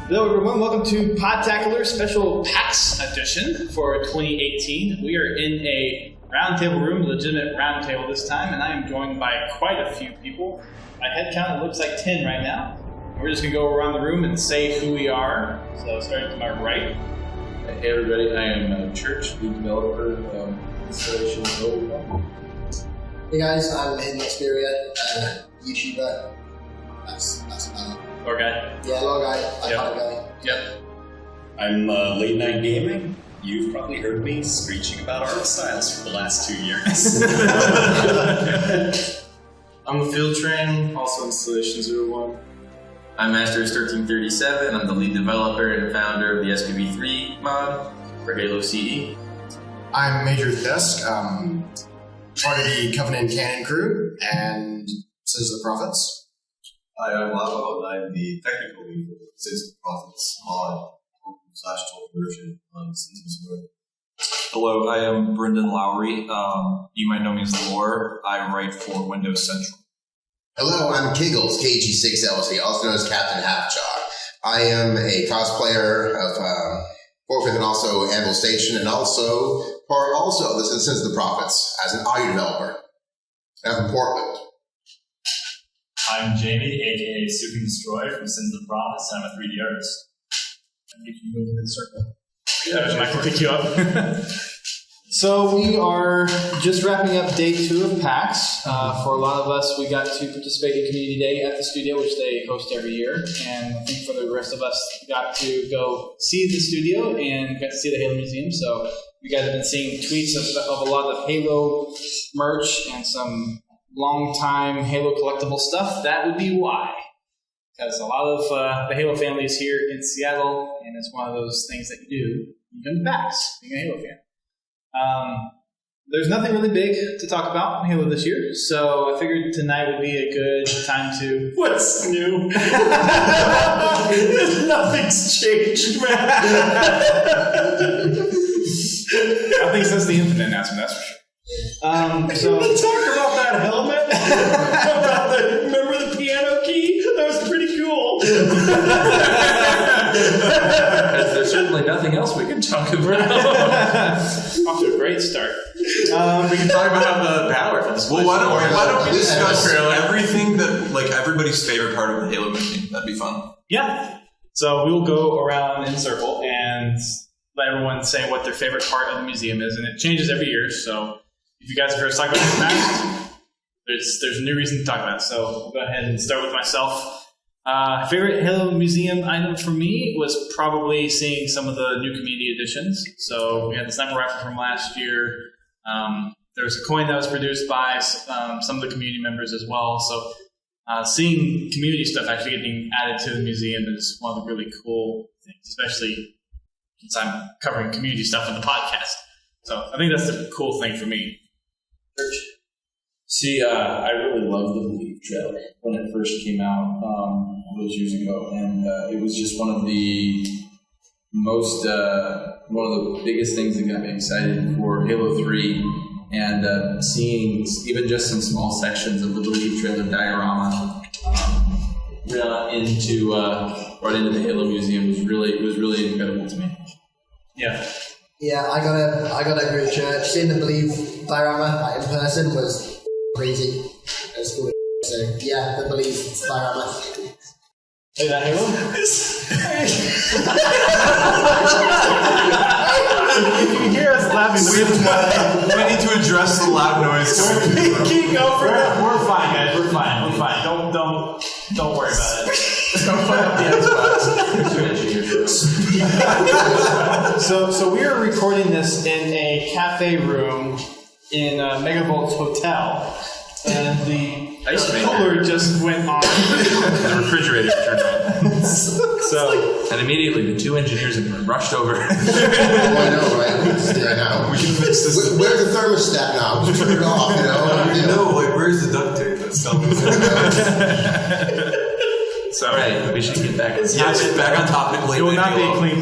Hello everyone, welcome to Podtacular Special Pax Edition for 2018. We are in a roundtable room, a legitimate roundtable this time, and I am joined by quite a few people. My head count, it looks like 10 right now. We're just going to go around the room and say who we are. So starting to my right. Hey everybody, I am Church, lead developer of Installation. Hey guys, I'm HiddenXperia, YouTuber. That's about it. Lore guy. Yeah, lore guy. Guy. Yep. I'm LateNightGaming. You've probably heard me screeching about art styles for the last 2 years. I'm the Field Train, also Installation 01. I'm Masters1337. I'm the lead developer and founder of the SPV3 mod for Halo CE. I'm Major Thesk, part of the Covenant Canon crew, and Sins of the Prophets. Hi, I'm Lavo, and I'm the technical lead for the Sins of the Prophets mod /12 version on Sins of the Hello, I am Brendan Lowry. You might know me as Lore. I write for Windows Central. Hello, I'm Kiggles, KG6LC, also known as Captain Halfjaw. I am a cosplayer of Forfeit and also Anvil Station, and also part of the Sins of the Prophets as an audio developer. I'm from Portland. I'm Jamie, aka Soup and Destroy from Sins of the Prophets, and I'm a 3D artist. You can move in the circle. Yeah, I can pick you up. So we are just wrapping up day 2 of PAX. For a lot of us, we got to participate in Community Day at the studio, which they host every year. And I think for the rest of us, we got to go see the studio and got to see the Halo Museum. So you guys have been seeing tweets of a lot of Halo merch and some long-time Halo collectible stuff. That would be why. Because a lot of the Halo family is here in Seattle, and it's one of those things that you do, even PAX, being a Halo fan. There's nothing really big to talk about in Halo this year, so I figured tonight would be a good time to... What's new? Nothing's changed, man. Nothing since the Infinite announcement, that's for sure. So talk about that helmet. Remember the piano key? That was pretty cool. There's certainly nothing else we can talk about. Off to a great start. We can talk about the battle rifles. Well, why don't we discuss everything that, like, everybody's favorite part of the Halo movie? That'd be fun. Yeah. So we will go around in a circle and let everyone say what their favorite part of the museum is, and it changes every year, so if you guys have heard us talk about it in the past, there's a new reason to talk about it. So we'll go ahead and start with myself. Favorite Halo Museum item for me was probably seeing some of the new community editions. So we had the sniper rifle from last year. There was a coin that was produced by some of the community members as well. So seeing community stuff actually getting added to the museum is one of the really cool things, especially since I'm covering community stuff in the podcast. So I think that's the cool thing for me. See, I really loved the Believe trailer when it first came out all those years ago, and it was just one of the biggest things that got me excited for Halo 3, and seeing even just some small sections of the Believe trailer diorama run into the Halo Museum was really incredible to me. Yeah. Yeah, I gotta agree with Church. Seeing the Believe diorama in person was crazy. It was cool. So yeah, the Believe diorama. Hey, that Halo? If you hear us laughing, We need to address the loud noise. We're fine, guys. We're fine. Don't worry about it. Don't fire up the Xbox. So we are recording this in a cafe room in Megavolt Hotel, and the cooler just went on. The refrigerator turned on. And immediately the 2 engineers have been rushed over. I know, right? I know. We can fix this. Where's the thermostat now? Just turn it off, you know? No, like, where's the duct tape? That's something. So right, we should get back. Back on topic. It will not be a clean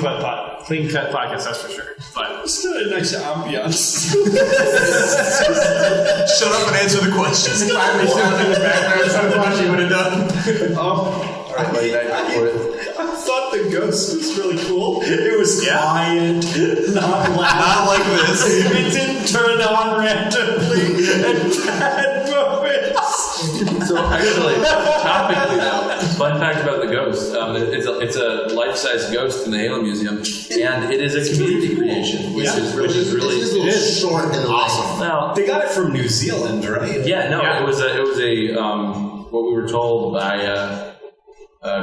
cut podcast, that's for sure. But It's got a nice ambiance. Shut up and answer the questions. Finally sound in the background, so what you would have done. Right, like that before it. I thought the ghost was really cool. It was quiet, not loud. Not like this. It didn't turn on randomly at bad moments. So actually, topically though, fun fact about the ghost: it's a life-size ghost in the Halo Museum, and it is a community creation, which is really short and awesome. Now They got it from New Zealand, right? yeah, no, it was a what we were told by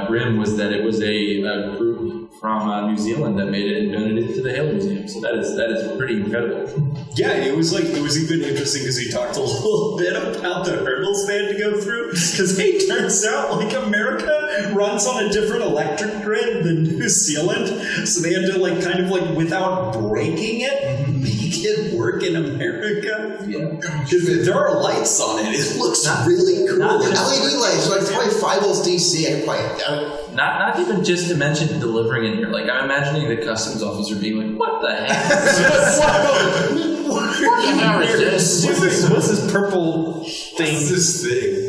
Grim was that it was a group from New Zealand that made it and donated it to the Halo Museum. So that is pretty incredible. Yeah, it was even interesting because he talked a little bit about the hurdles they had to go through. Because hey, turns out like America runs on a different electric grid than New Zealand, so they had to without breaking it, make it work in America. Yeah, Because there are lights on it. It looks really cool. LED lights, like probably 5 volts DC. I can play. not even just to mention delivering in here. Like I'm imagining the customs officer being like, "What the heck? What the hell is this? What's this purple thing? This thing.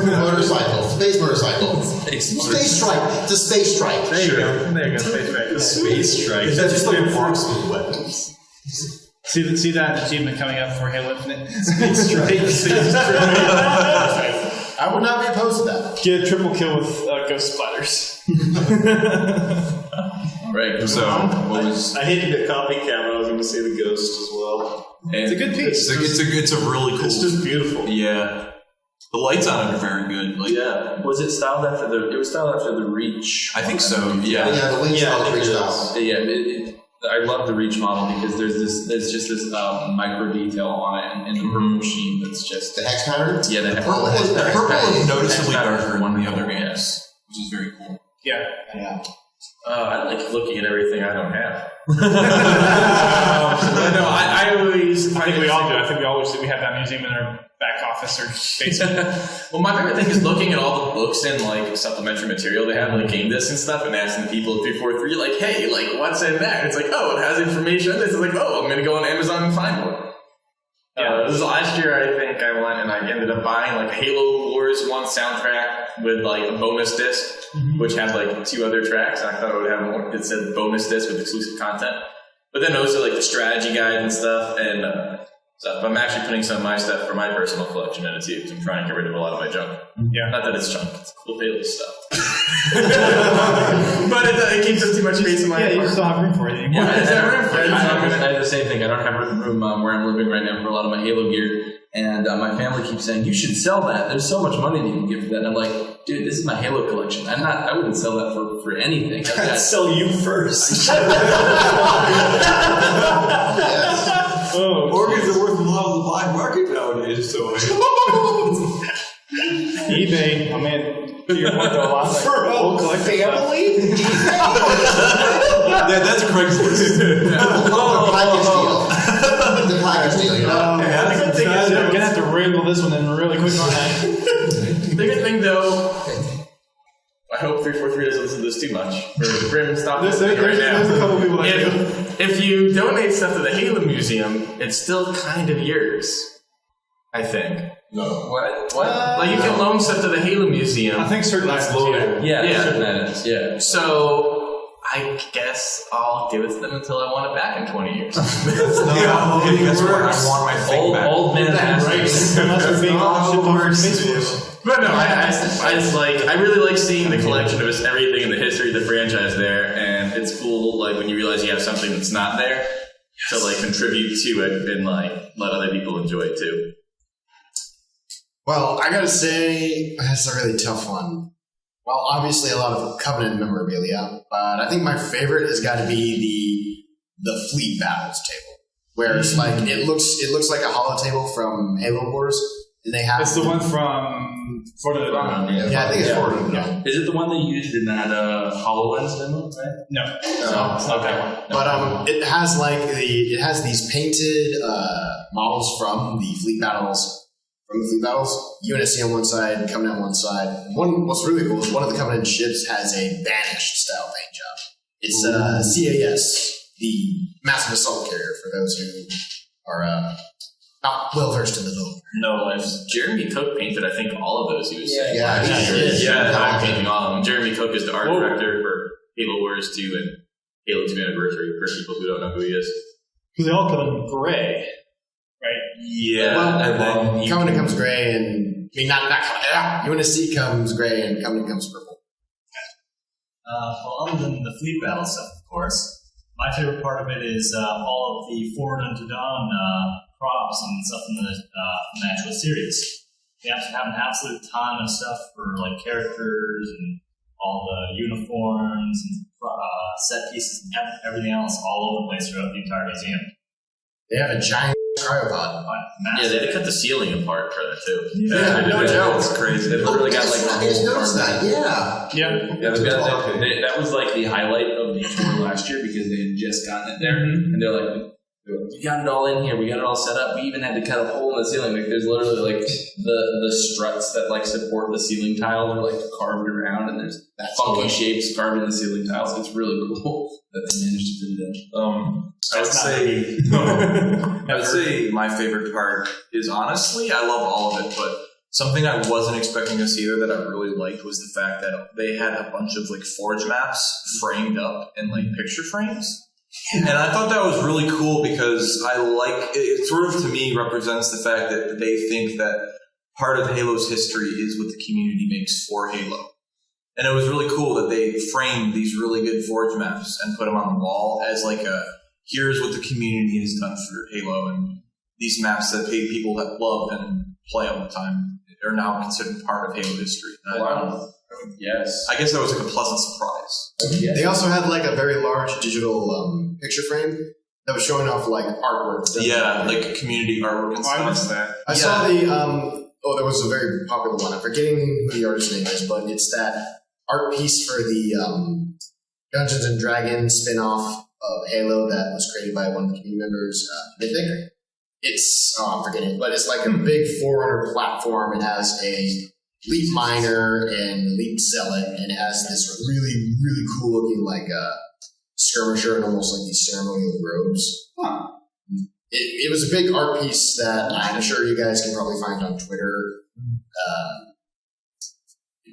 Motorcycle, space motorcycle, space strike. It's a space strike. There you go, space strike. Space strike. Is that just like marksman weapons? See that achievement coming up for Halo Infinite? Space strike. I would not be opposed to that. Get a triple kill with ghost splatters. Right. So what was? I hated the copycat, but I was going to say the ghost as well. It's a good piece. It's a really cool. It's just beautiful. Yeah. The lights on it are very good. Like, Yeah. Was it styled after the? It was styled after the Reach. I think so. Yeah. Yeah, the wings Yeah, all I think it freestyle. is. Yeah. I love the Reach model because there's just this micro detail on it in the purple machine that's just The hex pattern. yeah. The Purple is Noticeably Hex pattern darker than the other yeah. games, which is very cool. Yeah. I like looking at everything I don't have. No, I always. I think we all do. I think we all wish that we had that museum in our back office or basement. Well, my favorite thing is looking at all the books and like supplementary material they have, like game disc and stuff, and asking the people at 343, like, hey, like, what's in that? It's like, oh, it has information on this. It's like, oh, I'm gonna go on Amazon and find one. This was last year, I think I went and I ended up buying like Halo Wars 1 soundtrack with like a bonus disc, which had like 2 other tracks. And I thought it would have more. It said bonus disc with exclusive content. But then also like the strategy guide and stuff and stuff. I'm actually putting some of my stuff for my personal collection in it too, because I'm trying to get rid of a lot of my junk. Yeah. Not that it's junk, it's cool Halo stuff. But it keeps up too much space in my Yeah, you apartment. still have room for it anymore. Yeah, is there room for it? I have the same thing. I don't have room where I'm living right now for a lot of my Halo gear. And my family keeps saying, you should sell that. There's so much money that you can get for that. And I'm like, dude, this is my Halo collection. I wouldn't sell that for anything. I'd sell you first. Organs are worth a lot on the black market nowadays, so eBay, I'm in. You're worth a lot. For a family? Yeah, that's Craigslist. The package deal. The package deal, you know? I'm gonna have to wrangle this one in really quick on that. The good thing though, I hope 343 doesn't listen to this too much. Or Grim, stop listening right now. There's a couple people that do. If you donate stuff to the Halo Museum, it's still kind of yours. I think. no. What? Like you can loan stuff to the Halo Museum. I think certain items, Yeah, certain items, yeah. So I guess I'll give it to them until I want it back in 20 years. That's where I want my thing back. Old man Unless they're being shipped over Facebook. But no, I really like seeing the collection of everything in the history of the franchise there, and it's cool like when you realize you have something that's not there to like contribute to it and like let other people enjoy it too. Well, I gotta say, that's a really tough one. Well, obviously a lot of Covenant memorabilia, but I think my favorite has got to be the Fleet Battles table, where it's like it looks like a holo table from Halo Wars, and they have It's the one from Florida. Yeah, I think it's Florida. Yeah. Is it the one they used in that HoloLens demo, right? No, it's not that one. But it has these painted models from the Fleet Battles. UNSC on one side, Covenant on one side. What's really cool is one of the Covenant ships has a Banished style paint job. It's CAS, the Massive Assault Carrier, for those who are not well versed in the lore. No life. Jeremy Cook painted, I think, all of those. He was saying. Yeah, he's I'm painting all of them. Jeremy Cook is the art director for Halo Wars 2 and Halo 2 Anniversary, for people who don't know who he is. Because they all come in gray, right? Yeah, Well, and then Covenant comes gray, and not Covenant. UNSC comes gray, and Covenant comes purple. Well, other than the fleet battle stuff, of course, my favorite part of it is all of the Forward Unto Dawn props and stuff from the actual series. They have an absolute ton of stuff for like characters and all the uniforms and set pieces and everything else all over the place throughout the entire museum. They have a giant cryopod. yeah, they had to cut the ceiling apart for that too. Yeah, no joke. It's crazy. They've literally got like I just noticed that. Yeah. Yeah. That was like the highlight of the tour last year because they had just gotten it there, and they're like, "We got it all in here. We got it all set up. We even had to cut a hole in the ceiling. Like, there's literally like the struts that like support the ceiling tiles are like carved around, and there's funky shapes carved in the ceiling tiles. It's really cool that they managed to fit it in. I would say my favorite part is honestly, I love all of it, but something I wasn't expecting to see there that I really liked was the fact that they had a bunch of like forge maps framed up in like picture frames. And I thought that was really cool because I like it. Sort of to me represents the fact that they think that part of Halo's history is what the community makes for Halo. And it was really cool that they framed these really good forge maps and put them on the wall as like here's what the community has done for Halo, and these maps that people that love and play all the time are now considered part of Halo history. Wow. Yes. I guess that was like a pleasant surprise. They also had like a very large digital picture frame that was showing off like artwork. Yeah, like community artwork and stuff. I missed that. I saw the there was a very popular one. I'm forgetting who the artist's name is, but it's that art piece for the Dungeons and Dragons spin-off of Halo that was created by one of the community members, Mythic. It's I'm forgetting, but it's like a big Forerunner platform. It has a Leap Miner and Leap Zealot, and it has this really, really cool looking like skirmisher and almost like these ceremonial robes. Huh. It was a big art piece that I'm sure you guys can probably find on Twitter.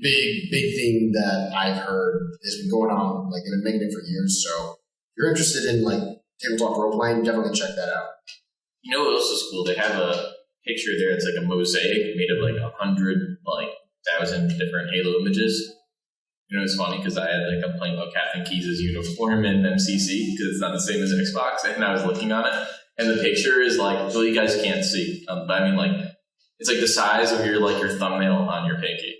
Big thing that I've heard has been going on, like they've been making it for years. So if you're interested in like tabletop role playing, definitely check that out. You know what else is cool? They have a picture there. It's like a mosaic made of like 1,000 different Halo images. You know, it's funny because I'm playing about Captain Keys' uniform in MCC because it's not the same as Xbox, and I was looking on it, and the picture is like, well, you guys can't see, but I mean, like, it's like the size of your thumbnail on your pinky.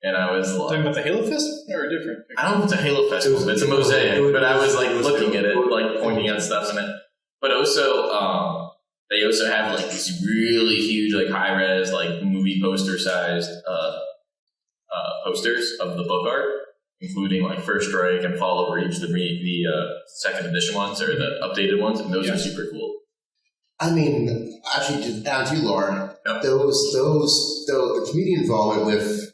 And I was like, Talking about the Halo Fest or a different? I don't know if it's a Halo Festival, but it's a mosaic. But I was like looking at it, like pointing at stuff in it. But also, they also have like these really huge, like high res, like movie poster sized posters of the book art, including like First Strike and Fall of Reach, the second edition ones or the updated ones, and those are super cool. I mean, actually, down to you, Lauren. Yep. The community involvement with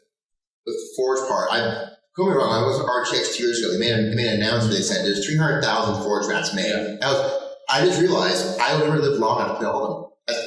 the Forge part. Don't get me wrong. I was at RTX 2 years ago. They made an announcement. They said there's 300,000 Forge maps made. Yeah. I just realized I would never live long enough to play all of them.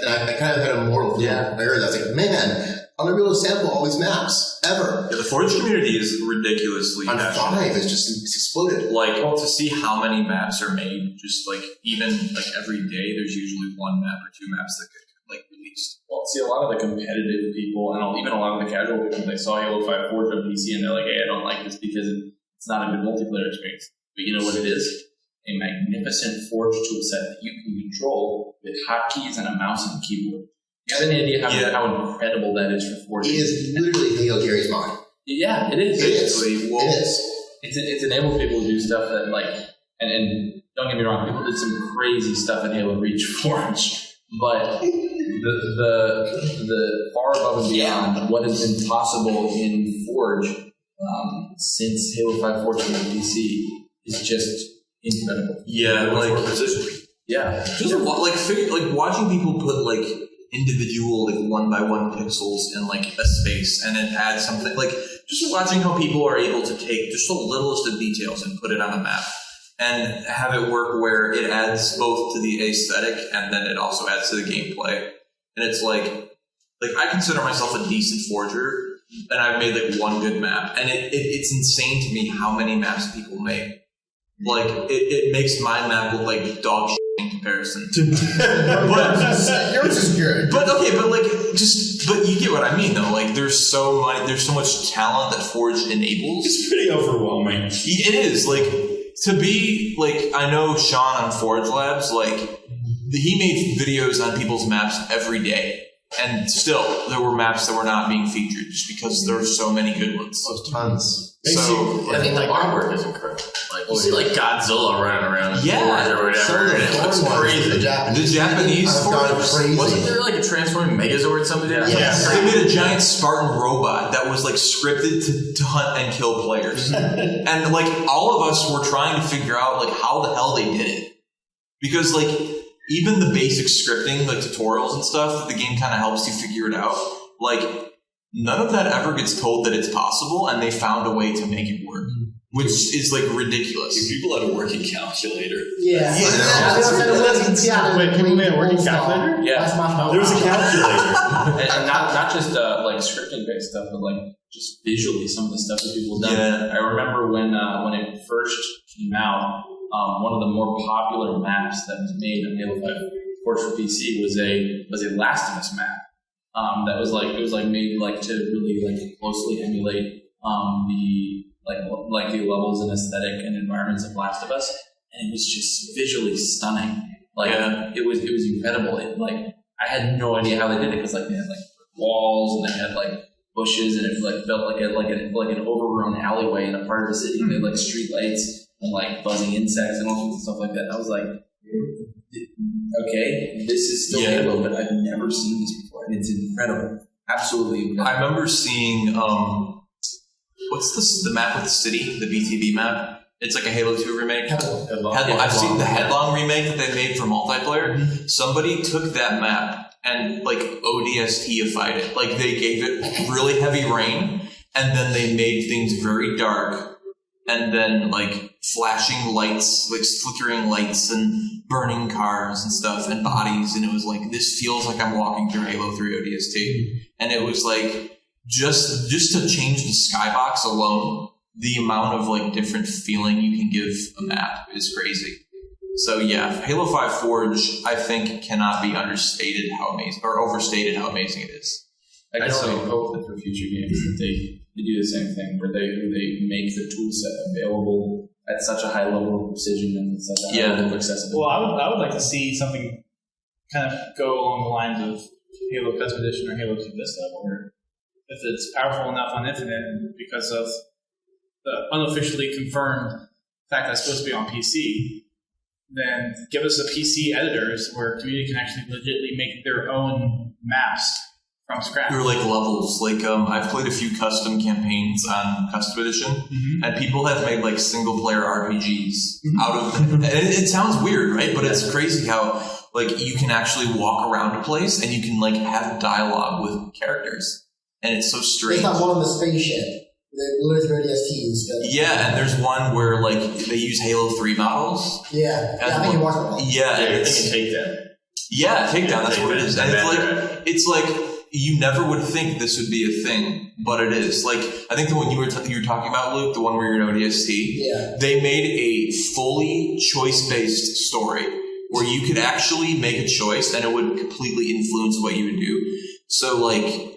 And I kind of had a mortal feeling. Yeah. I heard that. I was like, man, I'll never be able to sample all these maps ever. Yeah, the Forge community is ridiculously on passionate. 5, it's exploded. Like, to see how many maps are made, just like even like every day, there's usually 1 map or 2 maps that get like released. Well, see, a lot of the competitive people and even a lot of the casual people, they saw Halo 5 Forge on PC and they're like, hey, I don't like this because it's not a good multiplayer experience. But you know what it is? A magnificent Forge toolset that you can control with hotkeys and a mouse and keyboard. You have any idea how incredible that is for Forge? It is literally Halo Gary's mind. Yeah, it is. It is. It's enabled people to do stuff that like, and don't get me wrong, people did some crazy stuff in Halo Reach Forge, but the far above and beyond what has been possible in Forge since Halo 5 Forge on PC is just incredible. Yeah, like precision. Yeah, just like watching people put like individual like 1x1 pixels in like a space and then add something like just watching how people are able to take just the littlest of details and put it on a map and have it work where it adds both to the aesthetic and then it also adds to the gameplay and it's like I consider myself a decent forger, and I've made like one good map, and it's insane to me how many maps people make. Like it makes my map look like dog shit in comparison. But Yours is good. But okay, but you get what I mean though. Like there's so much talent that Forge enables. It's pretty overwhelming. It is like to be like I know Sean on Forge Labs. Like he made videos on people's maps every day, and still there were maps that were not being featured just because there are so many good ones. There's tons. So I think the artwork is incredible. Like you see, like Godzilla running around Yeah. or whatever, and it looks crazy. The Japanese have gone Forge. crazy. Wasn't there like a transforming Megazord somebody did? Yes. They made a giant Spartan robot that was like scripted to hunt and kill players. And like all of us were trying to figure out like how the hell they did it. Because like even the basic scripting, like tutorials and stuff, that the game kind of helps you figure it out. Like none of that ever gets told that it's possible, and they found a way to make it work. Which is like ridiculous. People had a working calculator. Yeah. Wait, people made a working calculator? Yeah. There was a calculator. And not just like scripting based stuff, but like just visually some of the stuff that people have done. Yeah. I remember when it first came out, one of the more popular maps that was made in Halo 5 Forge for PC was a Last of Us map. That was made like to really like closely emulate the the levels and aesthetic and environments of Last of Us, and it was just visually stunning. Like it was incredible. It like I had no idea how they did it because like they had like walls and they had like bushes and it like felt like an overgrown alleyway in a part of the city. They had like street lights and like buzzing insects and all sorts of stuff like that. I was like, okay, this is still Halo, but I've never seen this before, and it's incredible. Absolutely incredible. I remember seeing what's the map with the city, the BTB map? It's like a Halo 2 remake. I've seen the Headlong remake that they made for multiplayer. Mm-hmm. Somebody took that map and like ODST-ified it. Like they gave it really heavy rain, and then they made things very dark, and then like flashing lights, like flickering lights and burning cars and stuff and bodies, and it was like, this feels like I'm walking through Halo 3 ODST. And it was like just to change the skybox alone, the amount of like different feeling you can give a map is crazy. So yeah, Halo 5 Forge I think cannot be understated how amazing or overstated how amazing it is. I can only hope that for future games that they do the same thing where they make the tool set available at such a high level of precision and such a high level of accessibility. Well, I would like to see something kind of go along the lines of Halo Custom Edition or Halo 2 Vista, where if it's powerful enough on Infinite and because of the unofficially confirmed fact that it's supposed to be on PC, then give us a PC editors where community can actually legitimately make their own maps from scratch. Or like levels. Like I've played a few custom campaigns on Custom Edition, and people have made like single player RPGs out of them. And it sounds weird, right? But it's crazy how like you can actually walk around a place and you can like have dialogue with characters. And it's so strange. There's that one on the spaceship. The loads of ODSTs. Yeah, and there's one where like they use Halo 3 models. Yeah, I think it was. Yeah, it's Takedown. Yeah, Takedown. That's what it is. And it's like you never would think this would be a thing, but it is. Like I think the one you were talking about, Luke, the one where you're in ODST. Yeah. They made a fully choice-based story where you could actually make a choice and it would completely influence what you would do. So like.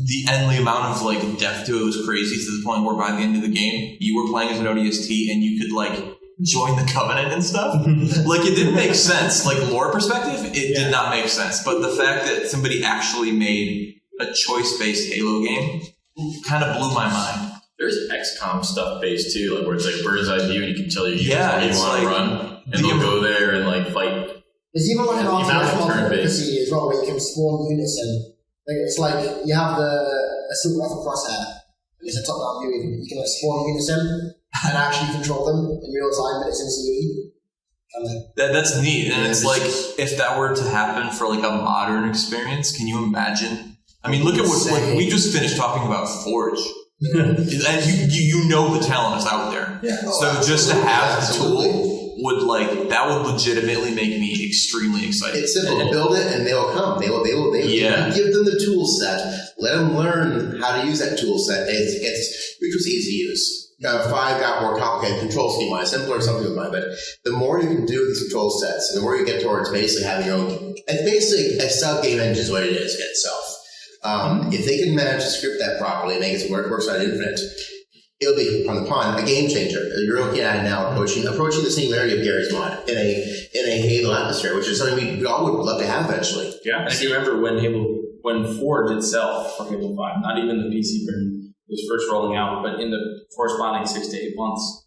The amount of like depth to it was crazy to the point where by the end of the game you were playing as an ODST and you could like join the Covenant and stuff. Like it didn't make sense. Like lore perspective, it did not make sense. But the fact that somebody actually made a choice-based Halo game kind of blew my mind. There's XCOM stuff based too, like where it's like bird's eye view and you can tell your units where you it's want to like run, and they'll go there and like fight. There's even like an RTS model turn-based as well where you can spawn units in. Like it's like you have the assault rifle crosshair. It's a top-down view. You can like spawn units in and actually control them in real time, but it's in CE. That's neat, and it's like if that were to happen for like a modern experience, can you imagine? I mean, look at what like we just finished talking about Forge, and you know the talent is out there. Yeah. So just to have the tool would legitimately make me extremely excited. It's simple. Build it, and they'll come. They will. Yeah. You give them the tool set. Let them learn how to use that tool set. Which was easy to use. 5 got more complicated control scheme. Mine simpler, something with mine. But the more you can do with these control sets, and the more you get towards basically having your own. It's basically a sub game engine is what it is itself. If they can manage to script that properly and make it so it works on Infinite, it'll be on the pun a game changer. You're looking at it now, approaching the singularity of Gary's mod in a Halo atmosphere, which is something we all would love to have eventually. Yeah. And if you remember when Forge itself for Halo 5, not even the PC version, was first rolling out, but in the corresponding 6 to 8 months,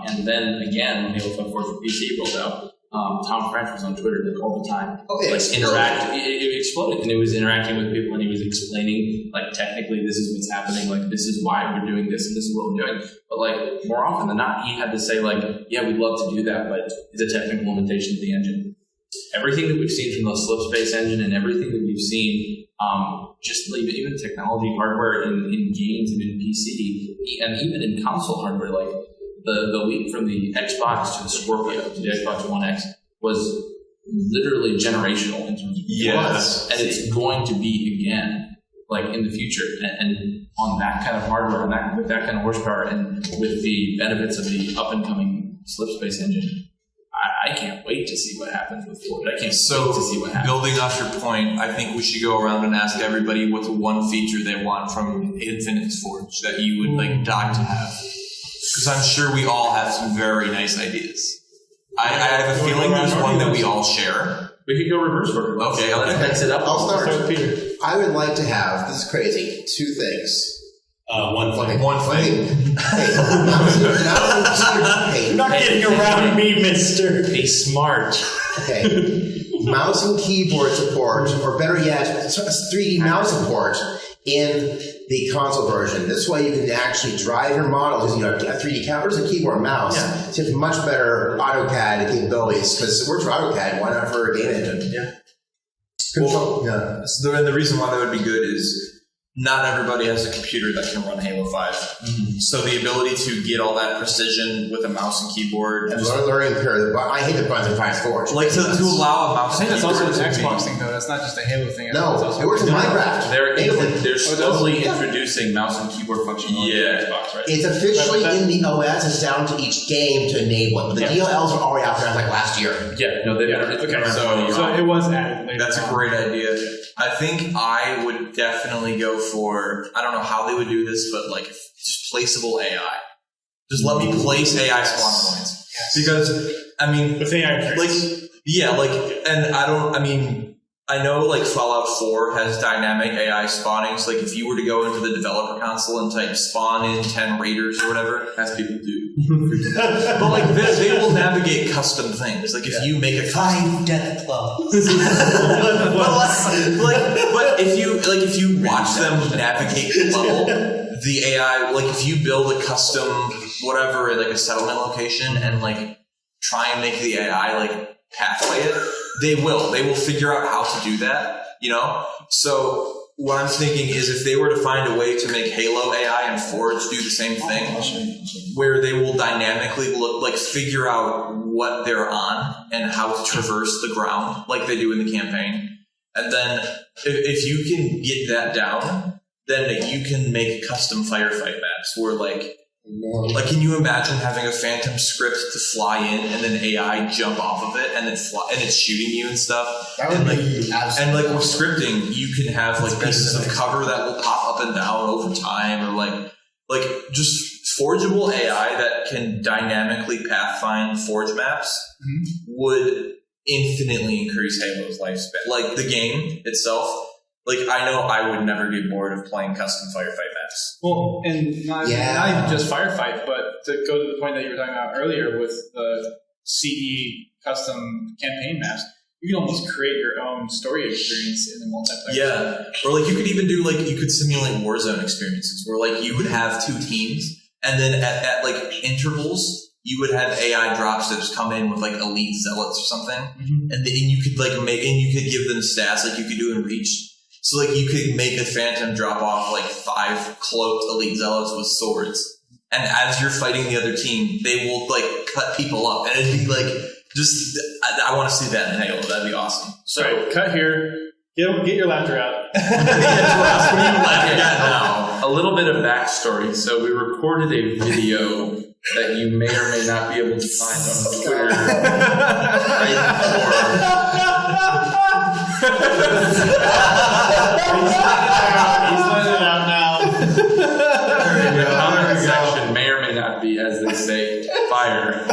and then again when Halo 5 Forge for PC rolled out, Tom French was on Twitter all the time. It exploded, and it was interacting with people, and he was explaining like technically this is what's happening, like this is why we're doing this, and this is what we're doing. But like more often than not, he had to say like, yeah, we'd love to do that, but it's a technical limitation of the engine. Everything that we've seen from the Slip Space engine and everything that we've seen, just even technology, hardware in games and in PC, and even in console hardware, like the leap from the Xbox to the Scorpio to the Xbox One X was literally generational in terms of performance, and it's going to be again like in the future, and on that kind of hardware, and with that kind of horsepower, and with the benefits of the up and coming Slip Space engine. I can't wait to see what happens with Forge. I can't wait to see what happens. Building off your point, I think we should go around and ask everybody what's one feature they want from Infinite Forge that you would like die to have. Because I'm sure we all have some very nice ideas. I have a feeling there's one that we all share. We could go reverse order. Okay. Let's mix it up. I'll start with Peter. I would like to have, this is crazy, 2 things. One thing. Hey, You're not getting around me, mister. Be smart. Okay. Mouse and keyboard support, or better yet, 3D mouse support in the console version. This way you can actually drive your models using 3D counters and keyboard and mouse. Yeah. So you have much better AutoCAD capabilities, because it works for AutoCAD, why not for a game engine? Yeah. Control. Yeah. So the reason why that would be good is not everybody has a computer that can run Halo 5. Mm-hmm. So the ability to get all that precision with a mouse and keyboard. And learning curve. I hate the buttons in Pax West. Like to allow a mouse and keyboard. I think that's also an Xbox thing, though. That's not just a Halo thing. No, it works in Minecraft. They're slowly introducing mouse and keyboard functionality on Xbox, right? It's officially in the OS. It's down to each game to enable it. The DLLs are already out there like last year. Yeah, no, they've been okay. So it was added later. That's a great idea. I think I would definitely go for, I don't know how they would do this, but like just placeable AI. Just let me place AI spawn points. Yes. Because, I mean, with AI traits. I know like Fallout 4 has dynamic AI spawning. So like if you were to go into the developer console and type spawn in 10 raiders or whatever, as people do. But like they will navigate custom things. Like if you make a 5 death clubs. but if you watch them navigate the level, the AI, like if you build a custom whatever, like a settlement location and like try and make the AI like pathway it, they will figure out how to do that, you know? So what I'm thinking is if they were to find a way to make Halo AI and Forge do the same thing, where they will dynamically figure out what they're on and how to traverse the ground like they do in the campaign. And then if you can get that down, then you can make custom firefight maps where like, can you imagine having a phantom script to fly in and then AI jump off of it and then fly, and it's shooting you and stuff? That would be absolutely with scripting, you can have like pieces of cover that will pop up and down over time, or like just forgeable AI that can dynamically pathfind forge maps would infinitely increase Halo's lifespan. Like the game itself. Like, I know I would never get bored of playing custom firefight maps. Well, and not even just firefight, but to go to the point that you were talking about earlier with the CE custom campaign maps, you can almost create your own story experience in the multiplayer. Yeah. Or, like, you could even do, like, you could simulate Warzone experiences where, like, you would have 2 teams, and then at intervals, you would have AI dropships come in with, like, elite zealots or something, and then you could, like, you could give them stats like you could do in Reach. So, like, you could make a phantom drop off, like, 5 cloaked elite zealots with swords. and as you're fighting the other team, they will like cut people up, and it'd be like I want to see that in Halo. That'd be awesome. So cut here. Get your laughter out. What are you laughing at now? A little bit of backstory. So we recorded a video that you may or may not be able to find on Twitter right before. He's letting it out now. The comment section may or may not be, as they say, fire.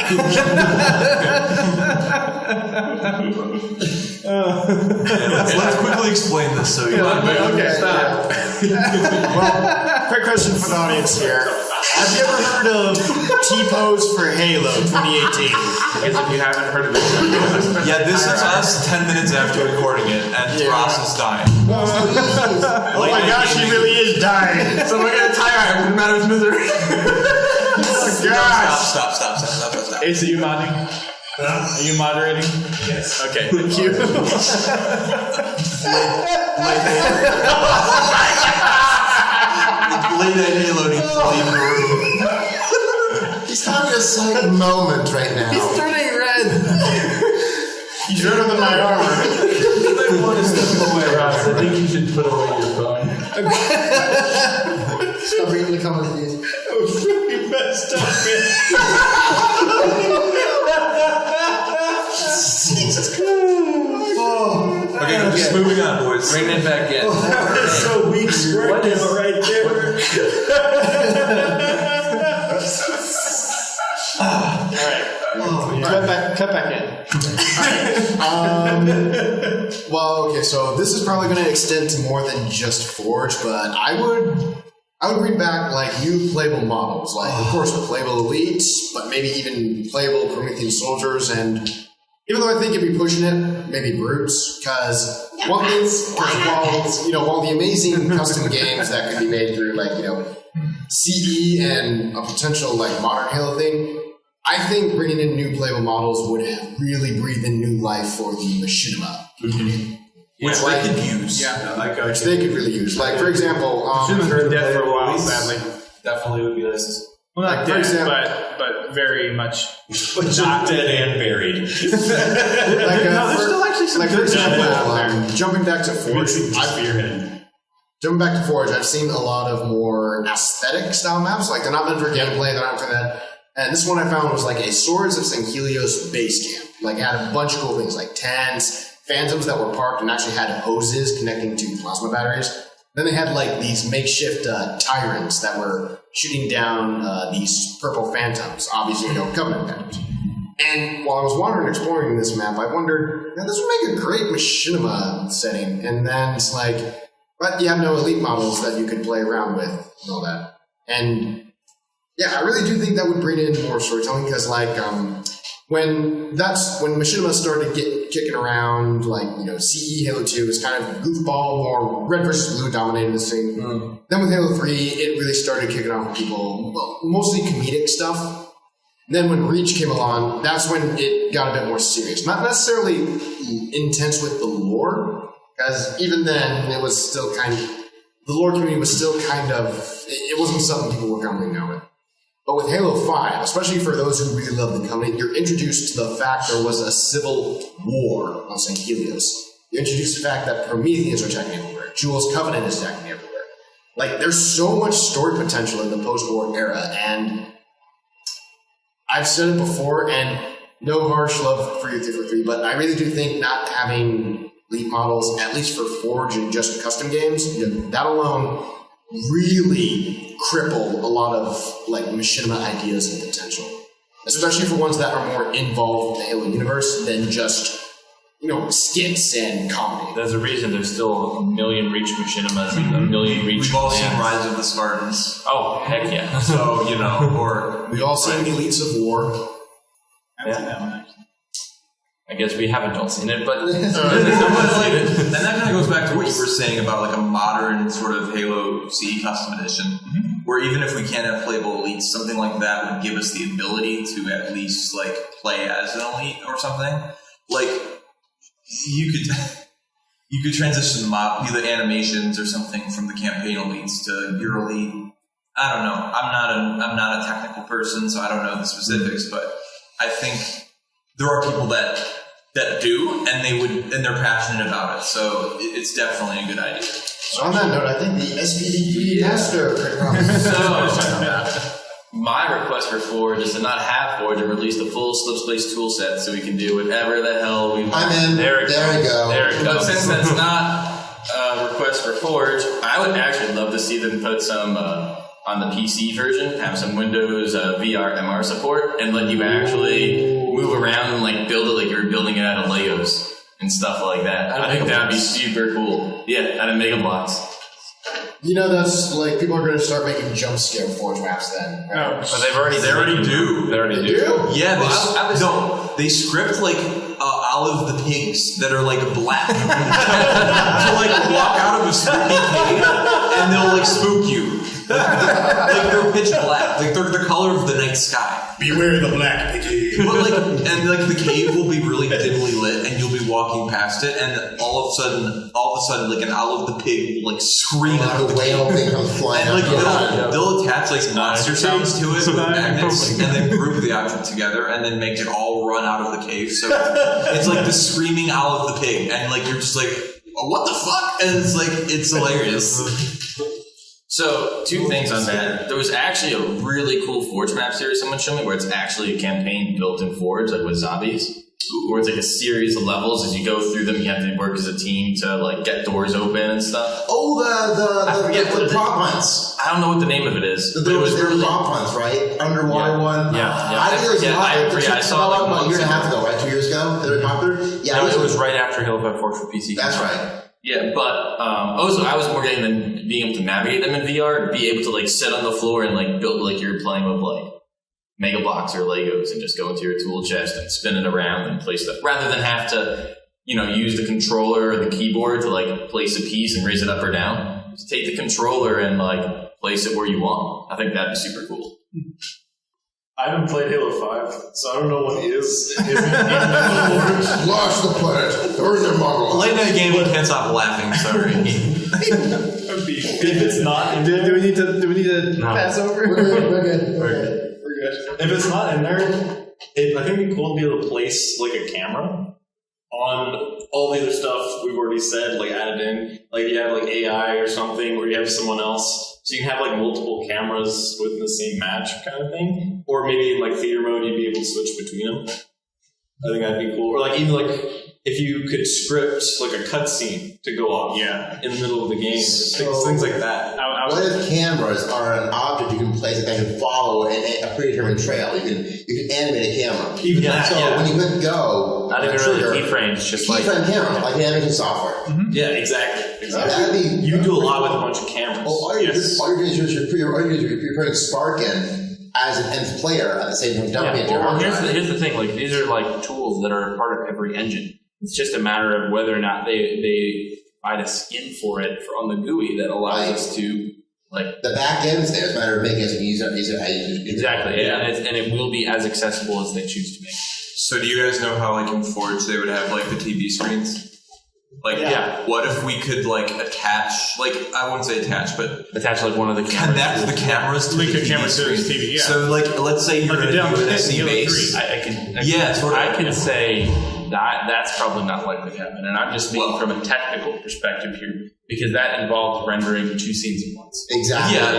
Let's quickly explain this. So you Okay, stop. Well, quick question for the audience here. Have you ever heard of T-Pose for Halo 2018? Because if you haven't heard of it, yeah, this is us 10 minutes after recording it, and Ross is dying. Oh my gosh, he really is dying. so we're gonna tire him. Doesn't matter if misery. Oh gosh. Stop. Ace, are you modding? Are you moderating? Yes. Okay, thank you. Late night Halo needs to leave the room. He's having a slight moment right now. He's turning red. He's redder than my armor. You might want to step away, Ross. I think you should put away your phone. Stop reading the comments, please. That was really messed up, man. Okay, just moving on, boys. Bring it back in. That was so weak squirt down right there. Cut back in. Well, okay, so this is probably going to extend to more than just Forge, but I would bring back like new playable models, like of course playable elites, but maybe even playable Promethean soldiers, and even though I think it'd be pushing it, maybe brutes, because while the amazing custom games that could be made through like CE and a potential like modern Halo thing, I think bringing in new playable models would really breathe in new life for the machinima. Which they could use. Which they could really use. Like, for example... Machine's been dead for a while, sadly. Definitely would be nice. Well, not Like, dead, for example- but very much But not dead and buried. Like, there's still actually some for example, jumping back to Forge, I've seen a lot of more aesthetic style maps. Like, they're not meant for gameplay, they're not for that. And this one I found was like a Swords of St. Helios base camp. Like, it had a bunch of cool things, like tents, phantoms that were parked and actually had hoses connecting to plasma batteries. Then they had like these makeshift tyrants that were shooting down these purple phantoms, obviously Covenant Canon. And while I was wandering and exploring this map, I wondered, this would make a great machinima setting. And then it's like, but you have no elite models that you could play around with and all that. And yeah, I really do think that would bring in more storytelling, because like when machinima started kicking around, like CE Halo 2 was kind of goofball, more red versus blue dominated this thing. Then with Halo 3, it really started kicking off with people, well, mostly comedic stuff. Then when Reach came along, that's when it got a bit more serious. Not necessarily intense with the lore, because even then it was still kind of, the lore community was still kind of, it wasn't something people were commonly know with. But with Halo 5, especially for those who really love the Covenant, you're introduced to the fact there was a civil war on St. Helios. You're introduced to the fact that Prometheans are attacking everywhere. Jules' Covenant is attacking everywhere. Like, there's so much story potential in the post-war era, and I've said it before, and no harsh love for U343, but I really do think not having elite models, at least for Forge and just custom games, that alone really cripple a lot of like machinima ideas and potential, especially for ones that are more involved in the Halo universe than just skits and comedy. There's a reason there's still a million Reach machinimas and a million Reach We've all seen clans. Rise of the Spartans. Oh, heck yeah. So, or... We've all seen Elites of War. I guess we haven't all seen it, but... and that kind of goes back to what you were saying about like a modern sort of Halo CE custom edition, where even if we can't have playable elites, something like that would give us the ability to at least like play as an elite or something. Like you could transition the animations or something from the campaign elites to your elite. I don't know. I'm not a technical person, so I don't know the specifics, but I think there are people that do, and they're passionate about it. So it's definitely a good idea. So on that note, I think the SPV3 master could probably My request for Forge is to not have Forge and release the full Slipspace tool set so we can do whatever the hell we want. I'm in. There we go. There it goes. But since that's not a request for Forge, I would actually love to see them put some on the PC version, have some Windows VR MR support, and let you actually move around and like build it like you were building it out of Legos and stuff like that. I think that'd be super cool. Yeah, out of Mega Blocks. You know, that's like people are going to start making jump scare Forge maps then. Right? But they already do. Yeah, they script like Olive the pigs that are like black to like walk out of a spooky cave and they'll like spook you. Like they're pitch black, like they're the color of the night sky. Beware the black piggy. But like, and like the cave will be really dimly lit, and you'll be walking past it, and all of a sudden, like an Olive the pig will like scream out of the whale thing comes flying. And like they'll attach like monster sounds to it with magnets, and then group the object together, and then make it all run out of the cave. So it's like the screaming Olive the pig, and like you're just like, what the fuck? And it's like it's hilarious. So, two things on that. There was actually a really cool Forge map series someone showed me where it's actually a campaign built in Forge, like with zombies. Where it's like a series of levels. As you go through them, you have to work as a team to like get doors open and stuff. Oh, the prop hunts. I don't know what the name of it is. There was prop hunts, right? Underwater one. Yeah. I think it was I saw it like a year and a half ago, right? 2 years ago? They were popular? Yeah. No, it was right after Halo 5 Forge for PC. That's right. Yeah, but also I was more getting than being able to navigate them in VR, be able to like sit on the floor and like build like you're playing with like Mega Blocks or Legos and just go into your tool chest and spin it around and place stuff rather than have to, use the controller or the keyboard to like place a piece and raise it up or down. Just take the controller and like place it where you want. I think that'd be super cool. I haven't played Halo 5, so I don't know what is Lost the planet. Or their model. LateNightGaming can't stop laughing, sorry. If it's not in there, do we need to pass over? We're good. If it's not in there, I think it'd be cool to be able to place like a camera on all the other stuff we've already said, like added in. Like you have like AI or something, or you have someone else. So you can have like multiple cameras within the same match kind of thing. Or maybe in like theater mode, you'd be able to switch between them. I think that'd be cool. Or like even like if you could script like a cutscene to go off in the middle of the game. Things like that. What if cameras are an object you can place that can follow a predetermined trail? You can animate a camera. Even that, so when you hit go, not even really keyframes, just like keyframe camera, like animation software. Mm-hmm. Yeah, exactly. You can do a lot with a bunch of cameras. Well, all you're doing is you're putting Spark in as an nth player at the same time dumping into your hard drive. Here's the thing, like these are like tools that are part of every engine. It's just a matter of whether or not they provide a skin for it on the GUI that allows us to like the back end's there. It's a matter of making it so you can use it how you use it. Exactly, and it will be as accessible as they choose to make. So do you guys know how like in Forge they would have like the TV screens? Like, what if we could like attach, like I wouldn't say attach, but attach like one of the cameras. Connect the cameras to the camera to the TV. Yeah. So like, let's say you're going to do an SC base. I can say that's probably not likely to happen, and I'm just speaking from a technical perspective here because that involves rendering two scenes at once. Exactly. Yeah.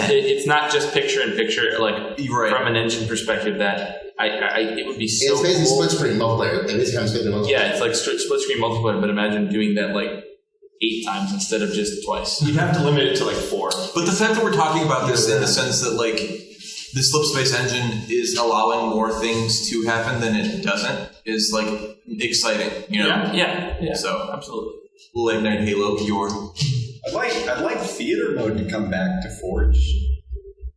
It's not just picture in picture. Like from an engine perspective, that it would be so. It's basically cool. split screen multiplayer. It basically comes split multiplayer. Yeah, it's like split screen multiplayer, but imagine doing that like 8 times instead of just twice. You'd have to limit it to like 4. But the fact that we're talking about this in the sense that like the Slipspace engine is allowing more things to happen than it doesn't is like exciting, Yeah. So absolutely. Late Night Halo, I'd like theater mode to come back to Forge.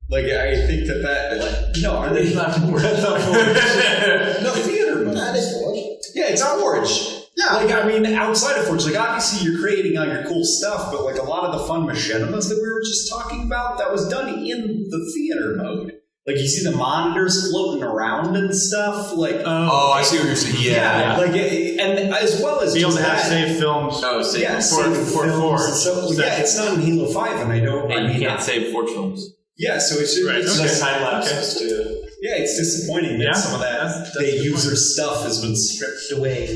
Like I think are they not Forge? That's not Forge. No, theater mode. That is Forge. Yeah, it's Forge. Yeah, like I mean, outside of Forge, like obviously you're creating all your cool stuff, but like a lot of the fun machinimas that we were just talking about, that was done in the theater mode. Like you see the monitors floating around and stuff. Like Oh, I see what you're saying. Yeah. like and as well as Be able just to have that, save films. Oh, save yeah, films. save for films 4. and stuff. Yeah, it's not in Halo 5, and I don't. And I you mean, can't save Forge films. yeah, so it's Right, it's okay. just time lapses too. yeah, it's disappointing that Yeah, some of that that's the user stuff has been stripped away,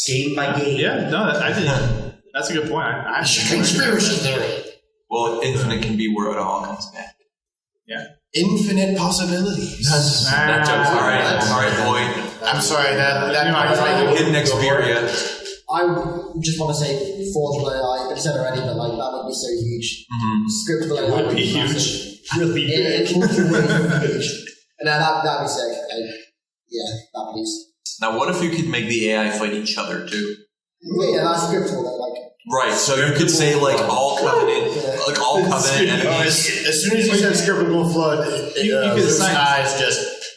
game by game. Yeah, no, I think that's a good point. I Conspiracy theory. Well, infinite can be where it all comes back. Infinite possibilities. That joke's All right, boy. I'm sorry, that HiddenXperia. I just want to say forgeable AI, but I said already, but like that would be so huge. Scriptable AI would be huge. Really big. It would be really huge. And that'd be sick. Yeah, that piece. Now, what if you could make the AI fight each other too? Yeah, that's scriptable though. Like, Right. So you could say like all Covenant enemies. As soon as you said scriptable flood, Luke's eyes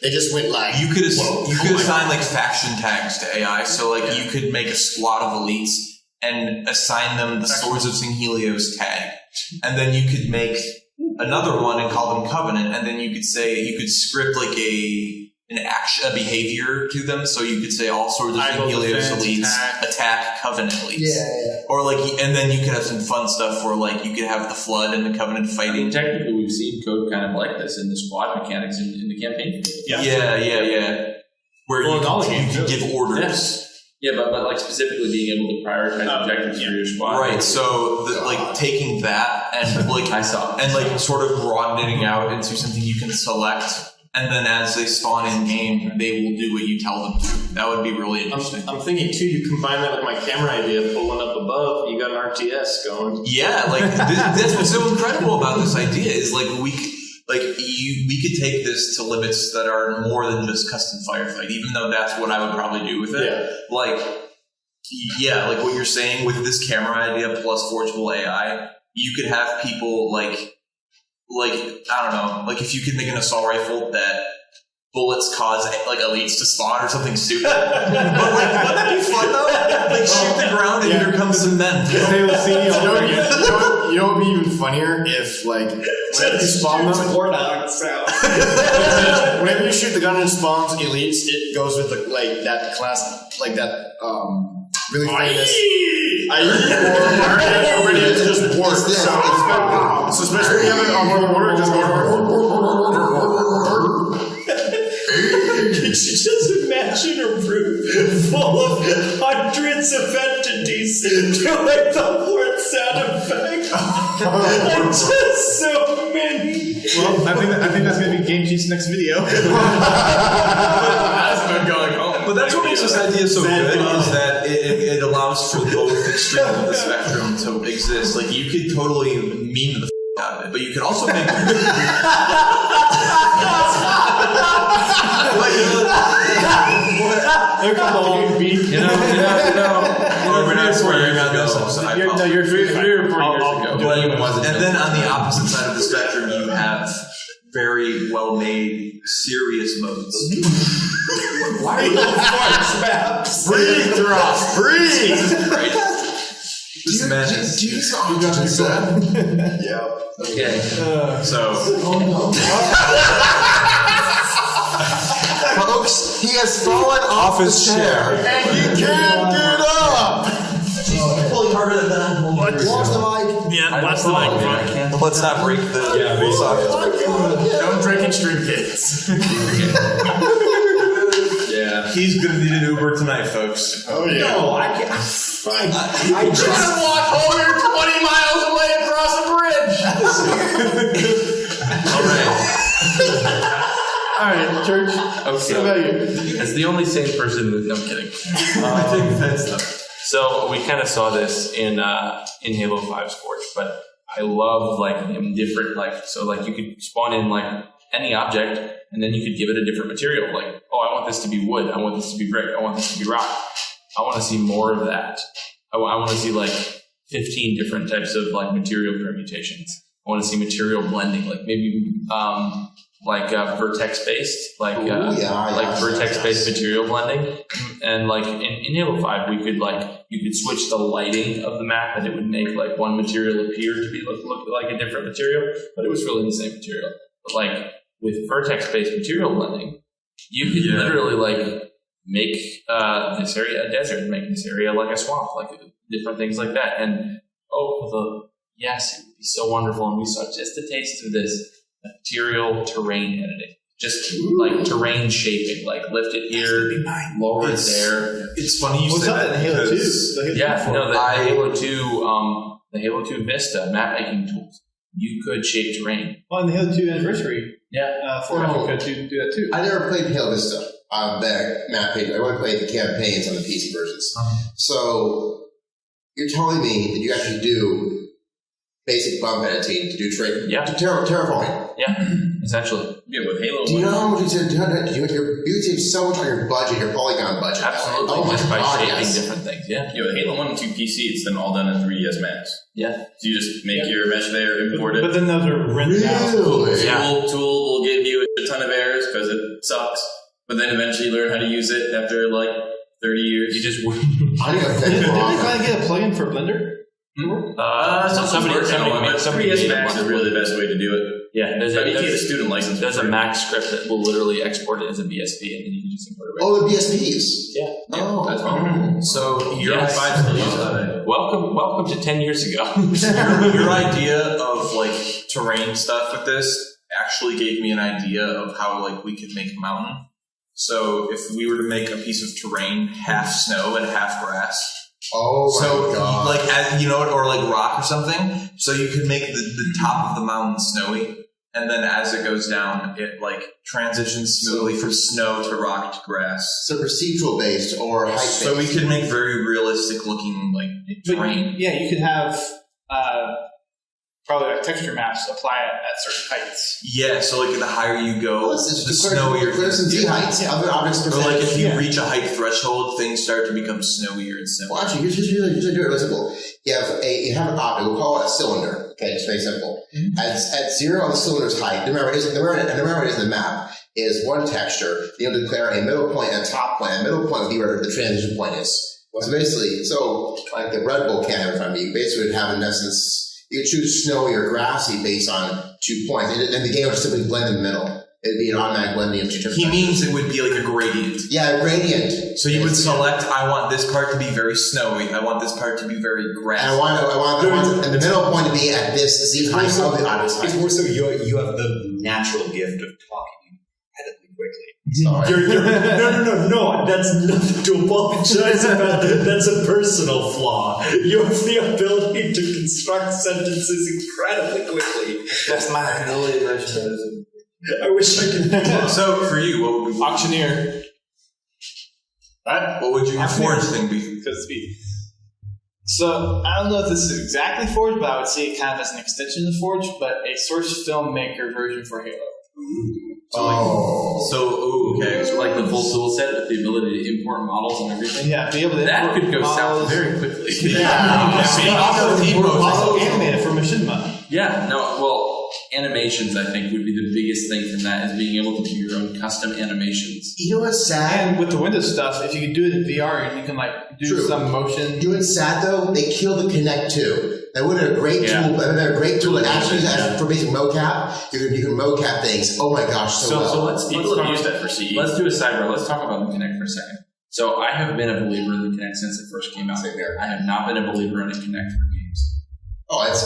they just went like. You could assign like faction tags to AI. So like you could make a squad of elites and assign them the Swords of St. Helios tag, and then you could make another one and call them Covenant, and then you could script like a behavior to them. So you could say all Swords of St. Helios elites attack Covenant elites. yeah. Or like, and then you could have some fun stuff where like you could have the Flood and the Covenant fighting. Technically, we've seen code kind of like this in the squad mechanics in the campaign. Yeah. Where you can give orders. Yeah, but like specifically being able to prioritize objectives for your squad. Right. So like taking that and like I saw and like sort of broadening it out into something you can select. And then as they spawn in game, they will do what you tell them to. That would be really interesting. I'm thinking too, you combine that with my camera idea, pulling up above, you got an RTS going. Yeah, like that's what's so incredible about this idea is like we could take this to limits that are more than just custom firefight, even though that's what I would probably do with it. Yeah. Like what you're saying with this camera idea plus forgeable AI, you could have people like I don't know, like if you could make an assault rifle that bullets cause like elites to spawn or something stupid. But like, wouldn't that be fun though? Like shoot the ground and here comes some men. You know what would be even funnier if like whenever you spawn them, whenever you shoot the gun and it spawns elites, it goes with that class really famous. Already it's just work. So especially when you have it on one order, just Could you just imagine a room full of hundreds of entities doing the word sound effect? And just so many. Well, I think that's going to be Game Cheat's next video. That's been going home. But that's what makes this idea so good is that it allows for both extremes of the spectrum to exist. Like you could totally meme the out of it, but you could also make Look at the whole beat. we're not swearing on this episode. You're 3 or 4 years ago. And then on the opposite side of the spectrum, you have very well-made, serious modes. Why are you maps? breathe, Ross, breathe. Right? This madness. You got to do that. Yeah. Okay. So. Folks, he has fallen off his chair. And he can't get up. Pulling harder than that. Watch the mic. Yeah, watch the microphone. Let's not break the socket. Don't drink and stream, kids. Yeah. He's gonna need an Uber tonight, folks. Oh yeah. No, I can't. I just walk home, you're 20 miles away across a bridge. All right, Church. Okay. What about you? As the only sane person, no, I'm kidding. I take offense though. So we kind of saw this in Halo 5's Forge, but I love like them different, like so like you could spawn in like any object and then you could give it a different material. Like, oh, I want this to be wood, I want this to be brick, I want this to be rock. I want to see more of that. I want to see like 15 different types of like material permutations. I want to see material blending, like maybe vertex based, vertex based material blending. And like in Halo 5, you could switch the lighting of the map, and it would make like one material appear to be look like a different material, but it was really the same material. But like with vertex-based material blending, you could literally like make this area a desert, make this area like a swamp, like different things like that. And yes, it would be so wonderful. And we saw just a taste of this material terrain editing. Just like terrain shaping, like lift it here, lower it there. It's funny you What's say up that in Halo 2? because The Halo 2 Vista map making tools. You could shape terrain. Well, in the Halo 2 anniversary, Oh. could do that too. I never played Halo Vista on the map page. I only played the campaigns on the PC versions. So you're telling me that you actually do basic bump editing to do terraforming? Yeah, essentially. Yeah, with Halo. Do you know how much you save so much on your budget, your polygon budget? Absolutely. Oh my Just by God, shaping yes. different things. Yeah. Yeah, with Halo 1 and 2 PC, it's then all done in 3ds Max. Yeah. So you just make your mesh layer, import it. But then those are rinsed out. Really? Yeah. Tool will give you a ton of errors because it sucks. But then eventually you learn how to use it after like 30 years. You just I think I've been Didn't they wrong. finally get a plugin for Blender? somebody but somebody 3ds made Max one. is really the best way to do it. Yeah, there's But you get a a student license. there's a for it. Mac script that will literally export it as a BSP, and then you can just import it. Oh, the BSPs. Yeah. Oh. That's fine. so your Yes. idea, Welcome to 10 years ago. your idea of like terrain stuff with this actually gave me an idea of how like we could make a mountain. So if we were to make a piece of terrain half snow and half grass, Oh my God. like as you know, or like rock or something, so you could make the top of the mountain snowy, and then as it goes down, it like transitions smoothly from snow to rock to grass. So procedural based or height based. So we could make very realistic looking like terrain. Yeah, you could have probably like texture maps apply it at certain heights. Yeah, so like the higher you go, the snowier. There's some Z heights. Other objects Or like if you Yeah. reach a height threshold, things start to become snowier and snowier. Well, actually, here's how you do it. Really simple. You have an object. We'll call it a cylinder. Okay, it's very simple. Mm-hmm. At zero on the cylinder's height, no matter what it is in the map, is one texture. You'll declare a middle point and a top point. A middle point would be where the transition point is. So basically, like the Red Bull can in front of you, basically would have in essence. You could choose snowy or grassy based on 2 points, and the game would simply blend in the middle. It'd be an automatic blending of 2 different. He means it would be like a gradient. Yeah, a gradient. So you would select, I want this part to be very snowy. I want this part to be very grassy. And I want the middle point to be at this Z height of the obvious height. It's more so you have the natural gift of talking incredibly quickly. Sorry. No. That's nothing to apologize about. That's a personal flaw. You have the ability to construct sentences incredibly quickly. That's my ability, I wish I could. So for you, what would Auctioneer. what would your forge thing be? Because so I don't know if this is exactly Forge, but I would see it kind of as an extension of Forge, but a source filmmaker version for Halo. Okay. So like the full tool set with the ability to import models and everything. Yeah, be able to That import could go south models. very quickly. Also animated from machinima. Yeah, no, well, animations, I think, would be the biggest thing from that, is being able to do your own custom animations. You know what's sad? And with the Windows stuff, if you could do it in VR and you can like do True. some motion. You know what's sad though? They killed the Kinect 2. That would have been a great tool. That would have been a great tool to actually use that for basic mocap. You can mocap things. Oh my gosh, so well. So let's People talk, have used that for CE. let's do a sidebar. Let's talk about the Kinect for a second. So I have been a believer in the Kinect since it first came out. Same here. I have not been a believer in a Kinect for games. Oh, it was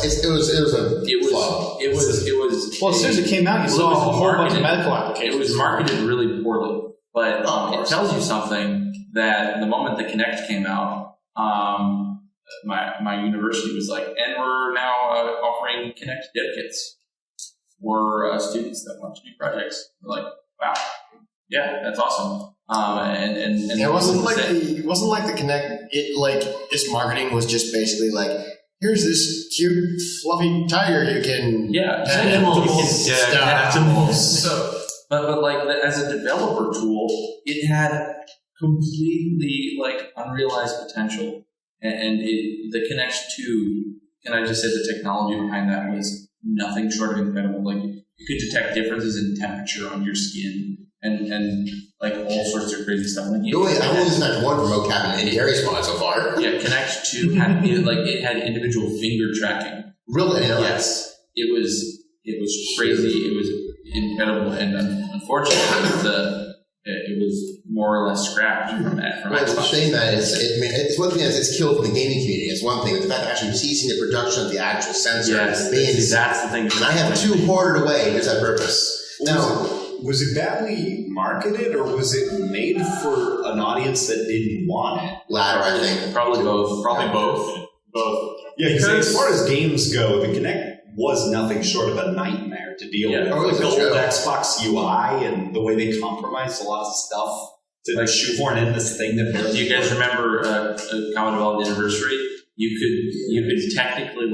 Well, as soon as it came out, you saw a whole bunch of medical applications. It was marketed really poorly, but it tells you something that the moment the Kinect came out, my university was like, and we're now offering Kinect dev kits for students that want to do projects. We're like, wow, yeah, that's awesome. And it wasn't like the Kinect. It like its marketing was just basically like, here's this cute fluffy tiger you can animals. So, but like as a developer tool, it had completely like unrealized potential, and the Kinect 2. Can I just say the technology behind that was nothing short of incredible. Like you could detect differences in temperature on your skin. And like all sorts of crazy stuff. Like, I've only used Kinect 1 for mocap in Gary's mod so far. Yeah, Kinect 2 had it had individual finger tracking. Really? Yes, it was crazy. incredible, and unfortunately, it was more or less scrapped from that. Well, it's a shame that it's one thing that it's killed from the gaming community. It's one thing, but the fact that actually ceasing the production of the actual sensor means that's the thing. And I have two hoarded away just on purpose. Now, was it badly marketed, or was it made for an audience that didn't want it? Latter, I think. Probably both. Probably both. Both. Yeah, because as far as games go, the Kinect was nothing short of a nightmare to deal with. Oh, Like the old true. Xbox UI and the way they compromised a lot of stuff to shoehorn in this thing that barely. Do you guys remember Common Development Anniversary? You could technically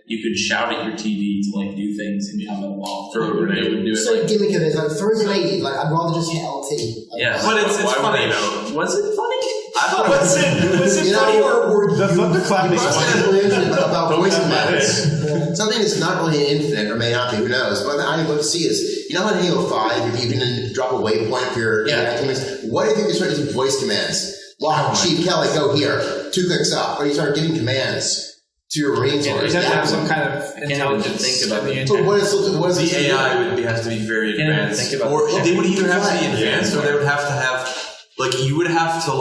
you could shout at your TV to do things and come on the wall, throw a grenade, and do it. So gimmick of it is throw a grenade. I'd rather just hit LT. Yeah, But it's why funny. would they know? Was it funny? I thought was it funny or The thunderclap is funny. About voice commands. Something that's not really infinite or may not be, who knows. But I look to see is, you know, in Halo 5, if you can drop a waypoint for your activities, what do you think they start using voice commands? Lock, Chief Kelly, go here. 2 clicks up. Or you start giving commands to your Marines. You have to have some kind of intelligence. Think about the But what is The AI would have to be very Can't even advanced. think about Or the they would either have to be Yeah. advanced or they would have to have, you would have to,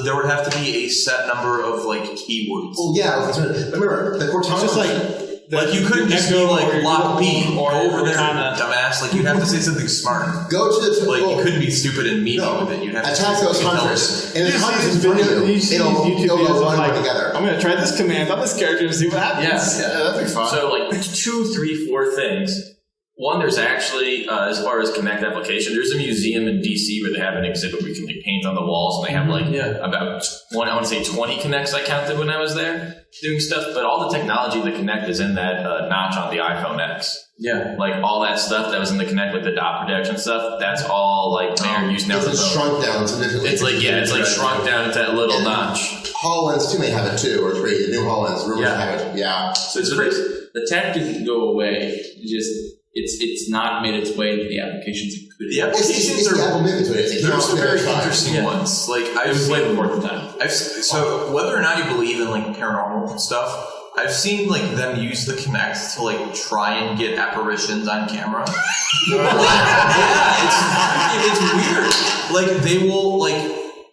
there would have to be a set number of, keywords. Well, yeah, but remember, the Cortana. It's just You couldn't just be lock B or or over there, Cortana. dumbass. You'd have to say something smart. Go to the. You couldn't be stupid and meaty with it. You'd have to attack say those something hunters. intelligent. And You the see hunters in these front of videos- you. you see these YouTube It'll videos go of, one together. I'm going to try this command on this character and see what happens. Yeah, that'd be fun. So 2, 3, 4 things. One, there's actually, as far as Kinect application, there's a museum in DC where they have an exhibit where you can paint on the walls, and they have about 20 Kinects I counted when I was there doing stuff. But all the technology of the Kinect is in that notch on the iPhone X. Yeah. All that stuff that was in the Kinect with the dot projection stuff, that's all they're using now. It's shrunk down significantly. It's shrunk down to that little notch. HoloLens 2 may have it 2 or 3. The new HoloLens rumors have it. Yeah. So the tech didn't go away. It's not made its way into the applications it could. The applications It's the Apple Movie to it. There's some very interesting ones. It was way before the time. So whether or not you believe in paranormal stuff, I've seen them use the Kinect to try and get apparitions on camera. It's weird. They will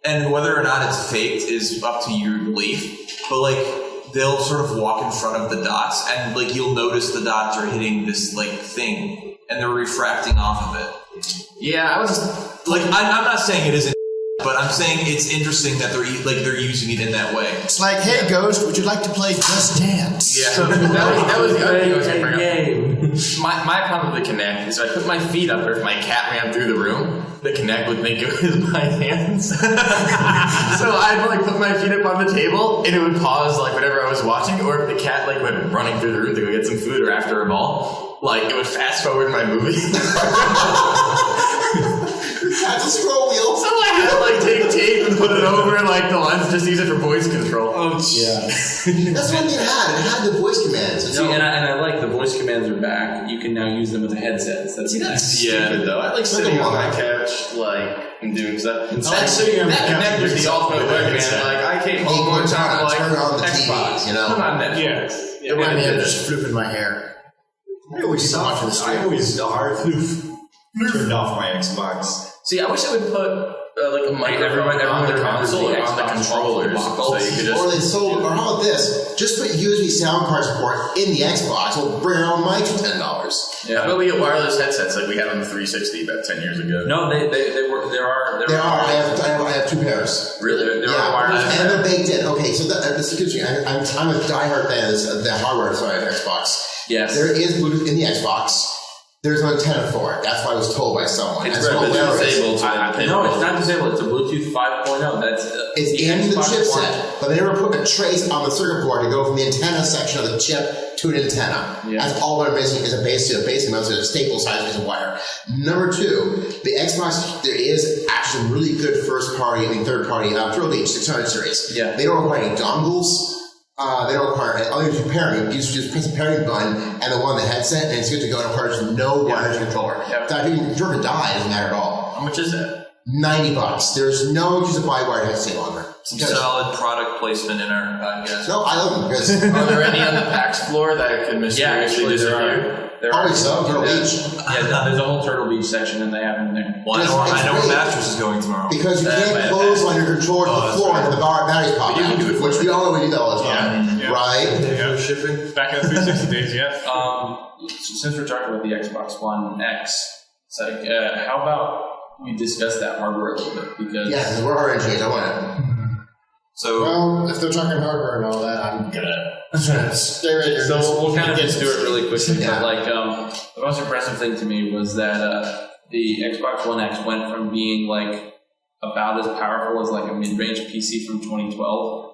and whether or not it's faked is up to your belief. But they'll sort of walk in front of the dots, and you'll notice the dots are hitting this thing, and they're refracting off of it. Yeah, I was I'm not saying it isn't, but I'm saying it's interesting that they're using it in that way. It's like, hey, Ghost, would you like to play Just Dance? Yeah. So that was the other thing I was going to bring up. My problem with the Kinect is if I put my feet up, or if my cat ran through the room, the Kinect would think it was my hands. So I'd put my feet up on the table, and it would pause whatever I was watching, or if the cat went running through the room to go get some food or after a ball, it would fast forward my movie. That's a scroll wheel. So I had to take tape and put it over the lens, just use it for voice control. Oh, yeah. That's what it had. It had the voice commands. See, and I like the voice commands are back. You can now use them with the headsets. That's stupid though. I sitting on my couch, and doing stuff. I like sitting on the couch. That connector's the ultimate way, man. I came home one time, turn on the Xbox. TV, Come on, Netflix. Yeah. Yeah, man, just flipping my hair. I always turned off my Xbox. See, I wish I would put a microphone on the console or on the controllers, so you could just. Or they sold, or how about this? Just put USB sound card support in the Xbox. We'll bring our own mics for $10. Yeah, but we get wireless headsets like we had on the 360 about 10 years ago. No, there are. I have 2 pairs. Really? There are wireless. And they're baked in. Okay, so this is interesting. I'm a diehard fan of the hardware side of Xbox. Yes. There is Bluetooth in the Xbox. There's an antenna for it. That's what I was told by someone. It's disabled. No, it's not disabled. It's a Bluetooth 5.0. It's in the chipset, but they never put a trace on the circuit board to go from the antenna section of the chip to an antenna. Yeah. That's all they're missing is a basic amount of a staple size piece of wire. Number 2, the Xbox, there is actually some really good third-party Turtle Beach 600 series. Yeah. They don't require any dongles. They don't require all you do is pairing. You just press the pairing button and the one on the headset, and it's good to go. It requires no wireless controller. In fact, even if you're die, it doesn't matter at all. How much is that? $90. There's no use to buy wired headset longer. Some solid product placement in our podcast. No, I love them because are there any on the PAX floor that could mysteriously disappear? Probably so. Turtle Beach. Yeah, there's a whole Turtle Beach section, and they have them there. Well, I know where Mattress is going tomorrow. Because you can't close on your controller to the floor and the batteries pop You can out, do it which we all know we do that all the time, Yeah. right? Yeah. Shipping. Back in the 360 days, yeah. Since we're talking about the Xbox One X, it's like, how about we discuss that hardware a little bit? Because Yeah, because we're hard engineers. I want it. So Well, if they're talking hardware and all that, I'm gonna stare at your. So we'll kind of just do it really quickly. Yeah. But like, the most impressive thing to me was that the Xbox One X went from being like about as powerful as like a mid-range PC from 2012.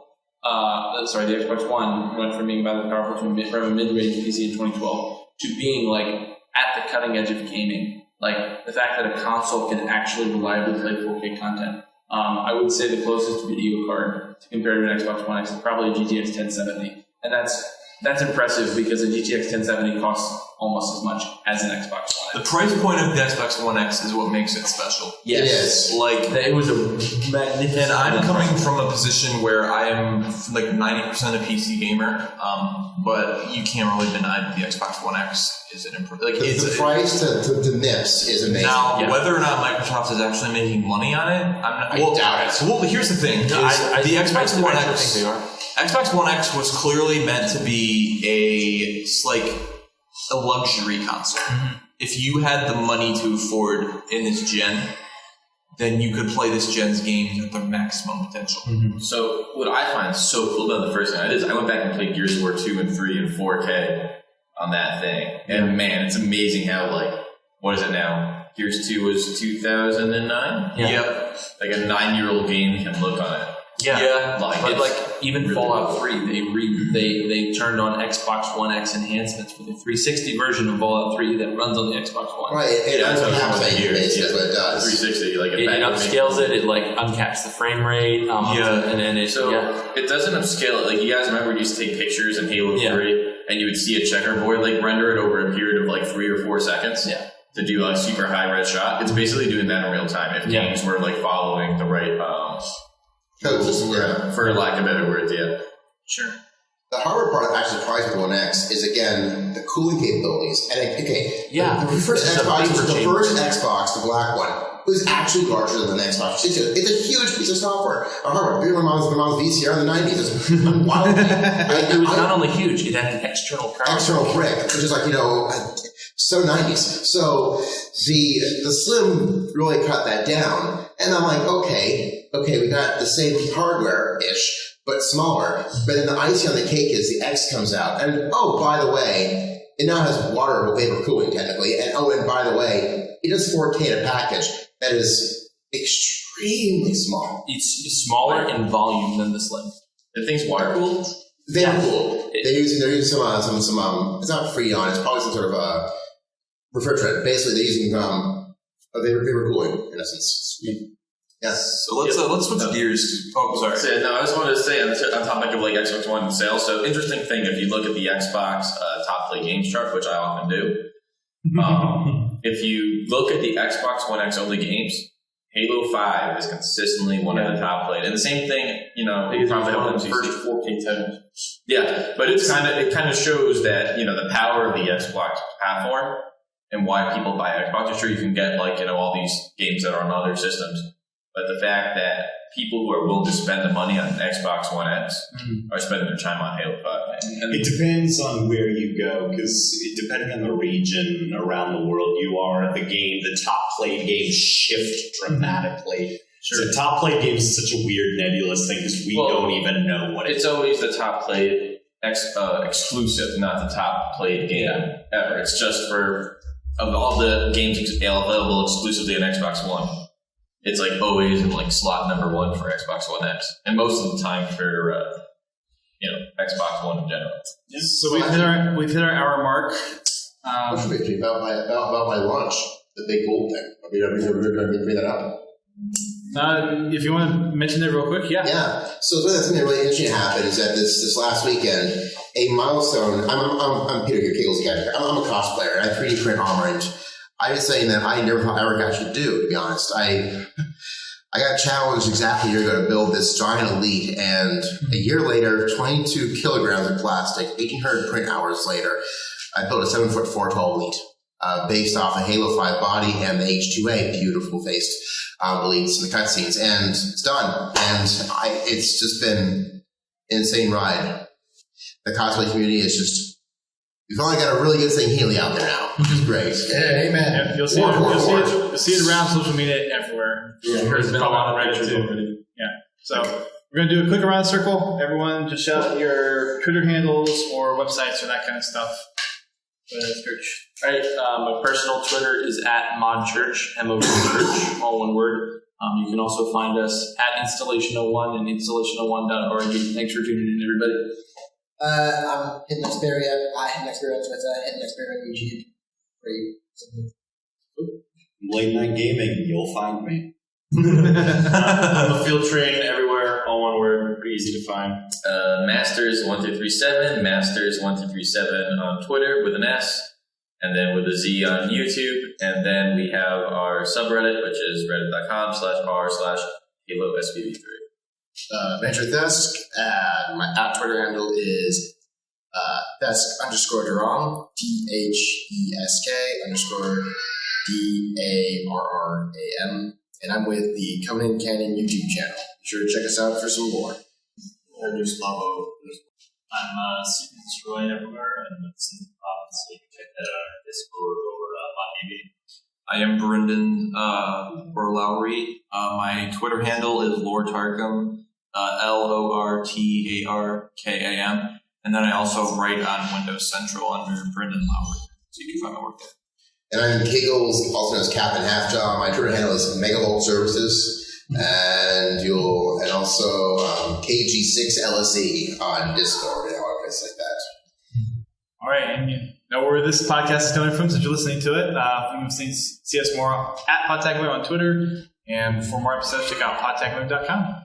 The Xbox One went from being about as powerful from a mid-range PC in 2012 to being like at the cutting edge of gaming. Like the fact that a console can actually reliably play 4K content. I would say the closest video card to compare to an Xbox One X is probably a GTX 1070, and that's impressive because a GTX 1070 costs almost as much as an Xbox One the X. price point of the Xbox One X is what makes it special. Yes. It is. Like, It was a magnificent. and I'm coming from a position where I am like 90% a PC gamer, but you can't really deny that the Xbox One X is an improvement. Like, The price to MIPS is amazing. now, Yeah. whether or not Microsoft is actually making money on it, I doubt it. Well, here's the thing: No, is I the Xbox One I X. think they are. Xbox One X was clearly meant to be a luxury console. Mm-hmm. If you had the money to afford in this gen, then you could play this gen's games at their maximum potential. So what I find so cool about the first thing I did is I went back and played Gears of War 2 and 3 in 4K on that thing. And man, it's amazing how what is it now? Gears 2 was 2009? Yeah. Yep. Like a 9-year-old game can look on it. Yeah. But it's like even really Fallout 3, they turned on Xbox One X enhancements for the 360 version of Fallout 3 that runs on the Xbox One. Right, it Yeah, that's what I was uncaps talking about it, here. basically, Yeah. is what it does. 360, like It upscales it. It like uncaps the frame rate. And then it It doesn't upscale it. Like, you guys remember we used to take pictures in Halo Yeah. 3 and you would see a checkerboard render it over a period of 3 or 4 seconds. Yeah. To do a super high res shot. It's basically doing that in real time if games were following the right Code system, yeah. for lack of better words, yeah. Sure. The hardware part that actually surprised me with One X is, again, the cooling capabilities. And, Yeah. the first It's a Xbox, vapor the chamber. first Xbox, the black one, was actually larger than the Xbox 360. It's a huge piece of software. Hardware, bigger than my mom's VCR in the 90s. It's wild. It was not only huge; it had an external power. External brick, which is so 90s. So the Slim really cut that down. And I'm like, okay, we got the same hardware-ish, but smaller. But then the icing on the cake is the X comes out. And, oh, by the way, it now has water vapor cooling, technically. And, and by the way, it does 4K in a package that is extremely small. It's smaller in volume than the Slim. The thing's water cooled? They're cool. They're using some it's not Freon, it's probably some sort of a refrigerant. Basically, they're using vapor cooling, in essence. Yes. So let's switch gears. Oh, sorry. So, no, I just wanted to say on topic of Xbox One sales. So interesting thing, if you look at the Xbox top play games chart, which I often do, if you look at the Xbox One X only games, Halo 5 is consistently one of the top played. And the same thing, Because probably it was one of MCC. the first 4K titles. Yeah, but it kind of shows that the power of the Xbox platform and why people buy Xbox. Sure, you can get all these games that are on other systems, but the fact that people who are willing to spend the money on Xbox One X are spending their time on Halo 5. It depends on where you go, because depending on the region around the world you are, the top played games shift dramatically. Sure. So top played games is such a weird nebulous thing because we don't even know what it's always the top played exclusive, not the top played game ever. It's just of all the games available exclusively on Xbox One. It's always in slot number 1 for Xbox One X, and most of the time for Xbox One in general. So we've hit our hour mark. What should we do about my launch? The big gold thing. Are we going to bring that up? If you want to mention it real quick, yeah. Yeah. So something really interesting happened is that this last weekend, a milestone. I'm Peter here, Kegels again. I'm a cosplayer. I 3D print armor, and I was saying that I never thought I ever got to do. To be honest, I got challenged exactly a year ago to build this giant elite, and a year later, 22 kilograms of plastic, 1,800 print hours later, I built a 7'4" tall elite based off a Halo 5 body and the H2A beautiful faced elites in the cutscenes, and it's done. And it's just been an insane ride. The cosplay community is just, we've only got a really good thing Healy out there now, which is great. Yeah, amen. Yeah, you'll see it around social media everywhere. Yeah, there's been a lot of Reddit too. Yeah. So we're going to do a quick around circle. Everyone just shout out your Twitter handles or websites or that kind of stuff. All right, my personal Twitter is @modchurch, MOD Church, all one word. You can also find us at Installation01 and installation01.org. Thanks for tuning in, everybody. I'm HiddenXperia. HiddenXperia on Twitter. HiddenXperia on YouTube. Pretty simple. Late Night Gaming, you'll find me. I'm a field train everywhere, all one word, pretty easy to find. Masters1337, Masters1337 on Twitter with an S, and then with a Z on YouTube. And then we have our subreddit, which is reddit.com/r/Halo SPV3. Venture Thesk, and my @Twitter handle is Thesk_Durang, THESK_DARRAM, and I'm with the Covenant Canon YouTube channel. Be sure to check us out for some more. I'm I'm Super Destroy everywhere, and it's in the office, so you can check that out on Discord or on TV. I am Brendan Borlowry. My Twitter handle is LorTarkam, LorTarkam, and then I also write on Windows Central under Brendan Lowry, so you can find my work there. And I'm Kegels, also known as Captain Halfjaw. My Twitter handle is Megavolt Services. And also KG6 LSE on Discord and all places like that. All right, and you know where this podcast is coming from since you're listening to it. You can see us more at Podtacular on Twitter, and for more episodes, check out podtacular.com.